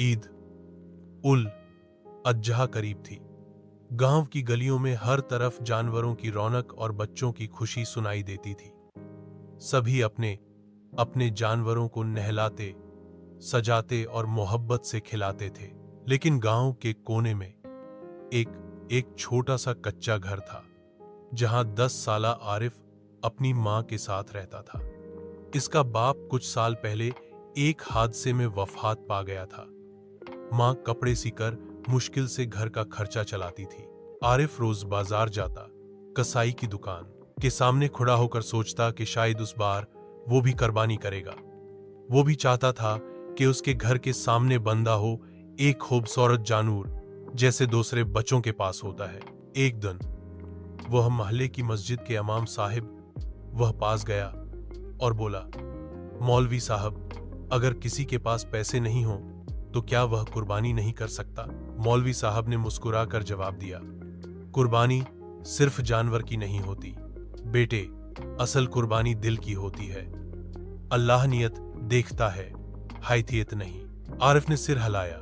ईद उल अजहा करीब थी। गांव की गलियों में हर तरफ जानवरों की रौनक और बच्चों की खुशी सुनाई देती थी। सभी अपने अपने जानवरों को नहलाते, सजाते और मोहब्बत से खिलाते थे। लेकिन गांव के कोने में एक छोटा सा कच्चा घर था, जहां 10 साला आरिफ अपनी मां के साथ रहता था। इसका बाप कुछ साल पहले एक हादसे में वफात पा गया था। मां कपड़े सीकर मुश्किल से घर का खर्चा चलाती थी। आरिफ रोज बाजार जाता, कसाई की दुकान के सामने खड़ा होकर सोचता कि शायद उस बार वो भी कुर्बानी करेगा। वो भी चाहता था कि उसके घर के सामने बंधा हो एक खूबसूरत जानवर, जैसे दूसरे बच्चों के पास होता है। एक दिन वह मोहल्ले की मस्जिद के इमाम साहिब वह पास गया और बोला, मौलवी साहब, अगर किसी के पास पैसे नहीं हो तो क्या वह कुर्बानी नहीं कर सकता? मौलवी साहब ने मुस्कुराकर जवाब दिया, कुर्बानी सिर्फ जानवर की नहीं होती बेटे, असल कुर्बानी दिल की होती है। अल्लाह नियत देखता है, हैसियत नहीं। आरिफ ने सिर हिलाया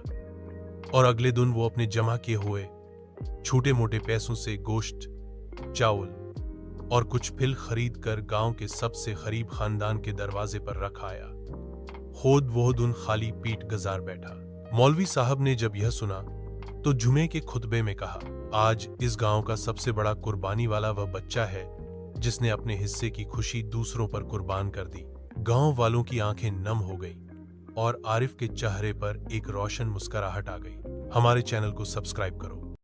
और अगले दिन वो अपने जमा किए हुए छोटे मोटे पैसों से गोश्त, चावल और कुछ फिल खरीद कर गांव के सबसे गरीब खानदान के दरवाजे पर रख आया। खुद वो दिन खाली पीठ गुजार बैठा। मौलवी साहब ने जब यह सुना तो जुमे के खुतबे में कहा, आज इस गांव का सबसे बड़ा कुर्बानी वाला वह बच्चा है जिसने अपने हिस्से की खुशी दूसरों पर कुर्बान कर दी। गांव वालों की आंखें नम हो गईं और आरिफ के चेहरे पर एक रोशन मुस्कुराहट आ गई। हमारे चैनल को सब्सक्राइब करो।